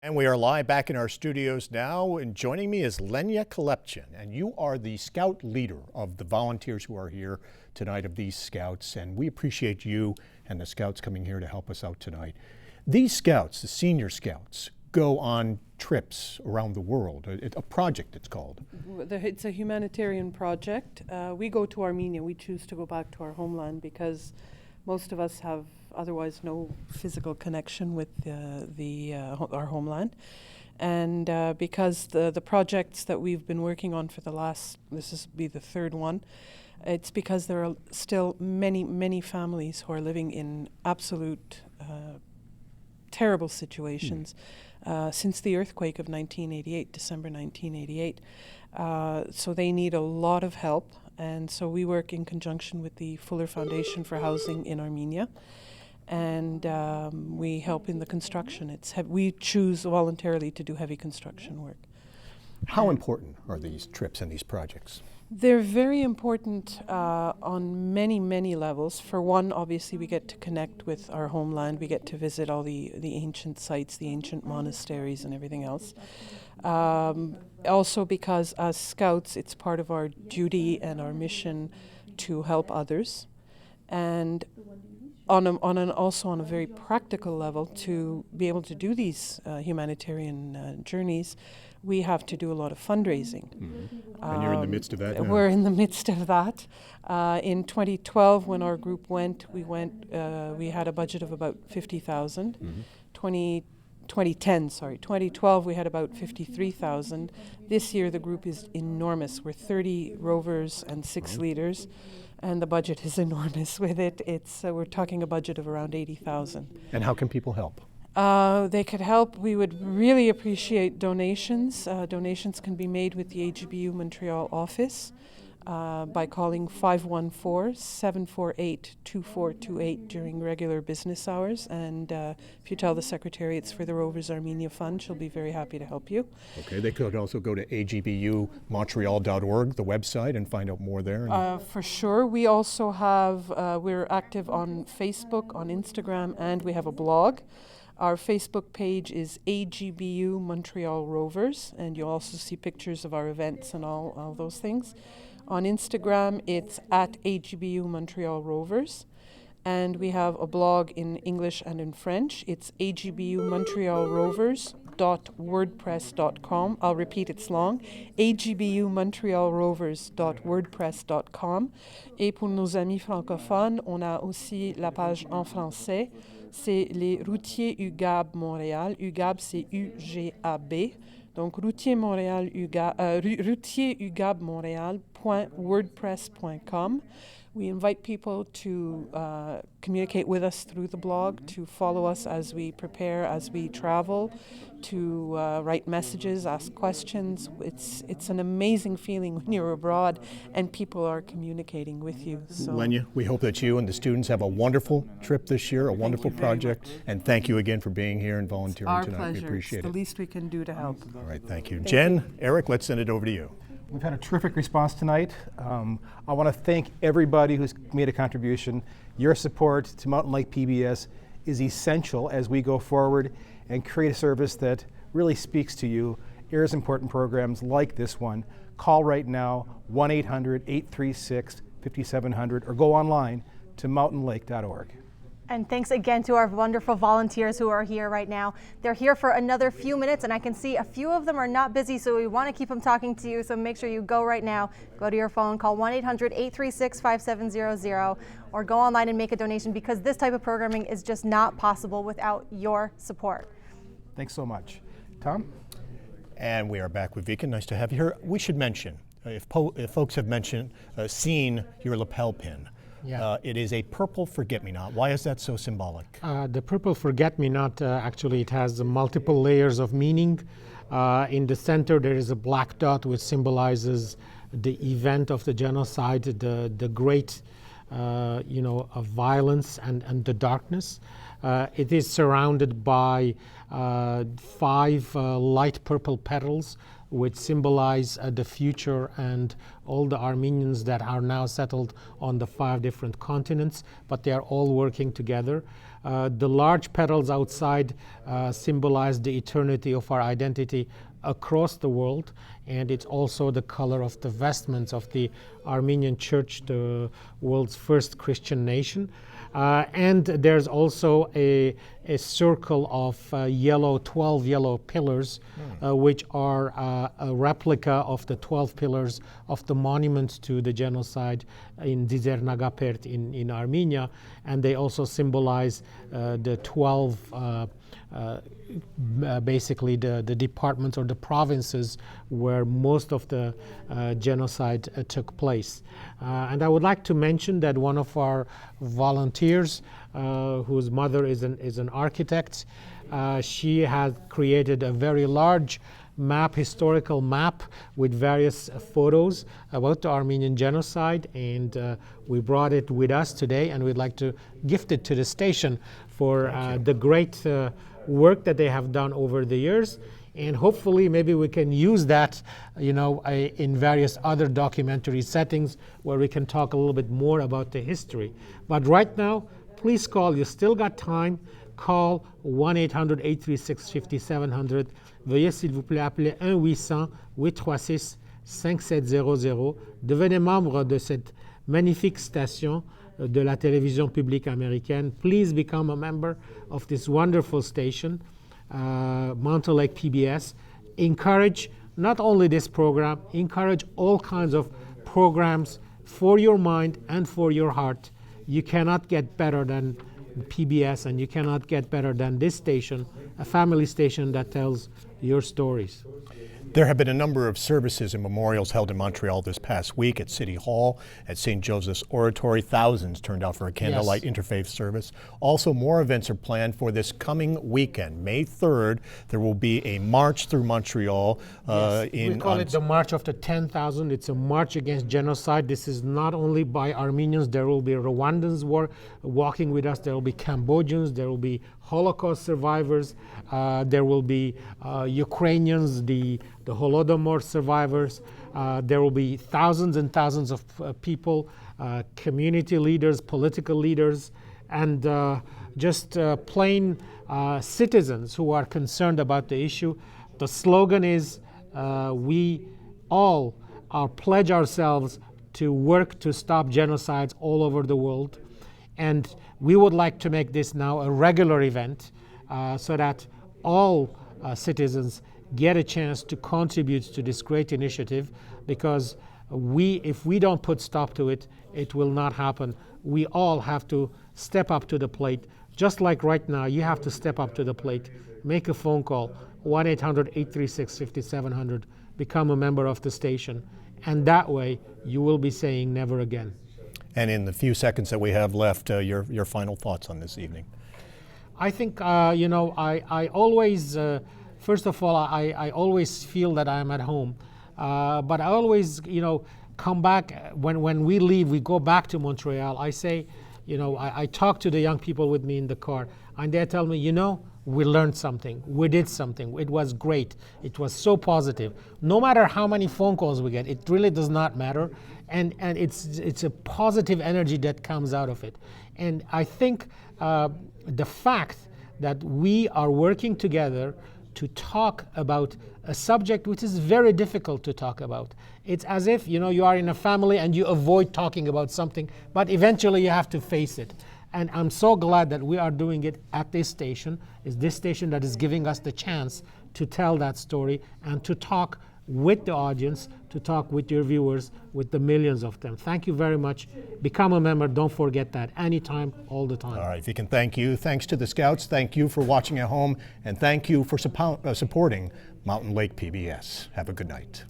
And we are live back in our studios now, and joining me is Lenya Kalepchin, and you are the scout leader of the volunteers who are here tonight of these scouts, and we appreciate you and the scouts coming here to help us out tonight. These scouts, the senior scouts, go on trips around the world, a project it's called. It's a humanitarian project. We go to Armenia. We choose to go back to our homeland because most of us have otherwise no physical connection with our homeland. And because the projects that we've been working on for this is be the third one, it's because there are still many families who are living in absolute terrible situations since the earthquake of 1988, December 1988. So they need a lot of help. And so we work in conjunction with the Fuller Foundation for Housing in Armenia. And we help in the construction. We choose voluntarily to do heavy construction work. How important are these trips and these projects? They're very important on many levels. For one, obviously, we get to connect with our homeland. We get to visit all the ancient sites, the ancient monasteries and everything else. Also because as scouts, it's part of our duty and our mission to help others. And also on a very practical level, to be able to do these humanitarian journeys, we have to do a lot of fundraising. Mm-hmm. And you're in the midst of that now. We're in the midst of that. In 2012, when our group went, we had a budget of about 50,000. Mm-hmm. 2012, we had about 53,000. This year, the group is enormous. We're 30 rovers and 6 leaders. And the budget is enormous with it. We're talking a budget of around 80,000. And how can people help? They could help. We would really appreciate donations. Donations can be made with the AGBU Montreal office by calling 514-748-2428 during regular business hours. And if you tell the secretary it's for the Rovers Armenia Fund, she'll be very happy to help you. Okay, they could also go to agbumumontreal.org, the website, and find out more there. For sure. We also have, we're active on Facebook, on Instagram, and we have a blog. Our Facebook page is AGBU Montreal Rovers, and you'll also see pictures of our events and all those things. On Instagram, it's at AGBU Montreal Rovers, and we have a blog in English and in French. It's agbumumontrealrovers.wordpress.com. I'll repeat, it's long. agbumumontrealrovers.wordpress.com. Et pour nos amis francophones, on a aussi la page en français. C'est les routiers UGAB Montréal. UGAB, c'est UGAB. Donc, routier UGAB Montréal.wordpress.com. We invite people to communicate with us through the blog, to follow us as we prepare, as we travel, to write messages, ask questions. It's an amazing feeling when you're abroad and people are communicating with you. So. Lenya, we hope that you and the students have a wonderful trip this year, a wonderful project, and thank you again for being here and volunteering Our tonight. pleasure. We appreciate it's the least we can do to help. All right, thank you. Jen, Eric, let's send it over to you. We've had a terrific response tonight. I want to thank everybody who's made a contribution. Your support to Mountain Lake PBS is essential as we go forward and create a service that really speaks to you, airs important programs like this one. Call right now, 1-800-836-5700, or go online to mountainlake.org. And thanks again to our wonderful volunteers who are here right now. They're here for another few minutes, and I can see a few of them are not busy, so we want to keep them talking to you. So make sure you go right now, go to your phone, call 1-800-836-5700, or go online and make a donation, because this type of programming is just not possible without your support. Thanks so much. Tom? And we are back with Vika. Nice to have you here. We should mention, if folks have seen your lapel pin, yeah. It is a purple forget-me-not. Why is that so symbolic? The purple forget-me-not, actually it has multiple layers of meaning. In the center there is a black dot which symbolizes the event of the genocide, the great of violence and the darkness. It is surrounded by 5 light purple petals which symbolize the future and all the Armenians that are now settled on the 5 different continents, but they are all working together. The large petals outside symbolize the eternity of our identity across the world, and it's also the color of the vestments of the Armenian Church, the world's first Christian nation. And there's also a circle of 12 yellow pillars, which are a replica of the 12 pillars of the monument to the genocide in Dzernagapert in Armenia. And they also symbolize the 12 basically the departments or the provinces where most of the genocide took place. And I would like to mention that one of our volunteers, whose mother is an architect, she has created a very large historical map with various photos about the Armenian genocide, and we brought it with us today, and we'd like to gift it to the station for the great work that they have done over the years. And hopefully maybe we can use that, in various other documentary settings where we can talk a little bit more about the history. But right now, please call. You still got time. Call 1-800-836-5700. Veuillez s'il vous plaît appeler 1-800-836-5700. Devenez membre de cette magnifique station de la télévision publique américaine. Please become a member of this wonderful station, Mountain Lake PBS. Encourage not only this program, encourage all kinds of programs for your mind and for your heart. You cannot get better than PBS, and you cannot get better than this station, a family station that tells your stories. There have been a number of services and memorials held in Montreal this past week at City Hall, at St. Joseph's Oratory. Thousands turned out for a candlelight interfaith service. Also, more events are planned for this coming weekend. May 3rd, there will be a march through Montreal. We call it the March of the 10,000. It's a march against genocide. This is not only by Armenians. There will be Rwandans walking with us. There will be Cambodians. There will be Holocaust survivors. There will be Ukrainians, the Holodomor survivors. There will be thousands and thousands of people, community leaders, political leaders, and just plain citizens who are concerned about the issue. The slogan is, we all pledge ourselves to work to stop genocides all over the world. And we would like to make this now a regular event so that all citizens get a chance to contribute to this great initiative, because if we don't put stop to it, it will not happen. We all have to step up to the plate. Just like right now, you have to step up to the plate. Make a phone call, 1-800-836-5700. Become a member of the station. And that way, you will be saying never again. And in the few seconds that we have left, your final thoughts on this evening. I think, I always, first of all, I always feel that I'm at home. But I always, come back, when we leave, we go back to Montreal, I say, I talk to the young people with me in the car, and they tell me, we learned something, we did something, it was great, it was so positive. No matter how many phone calls we get, it really does not matter, and it's a positive energy that comes out of it. And I think the fact that we are working together to talk about a subject which is very difficult to talk about. It's as if, you are in a family and you avoid talking about something, but eventually you have to face it. And I'm so glad that we are doing it at this station. It's this station that is giving us the chance to tell that story and to talk with the audience, to talk with your viewers, with the millions of them. Thank you very much. Become a member. Don't forget that. Anytime, all the time. All right, if you can, thank you. Thanks to the Scouts. Thank you for watching at home. And thank you for supporting Mountain Lake PBS. Have a good night.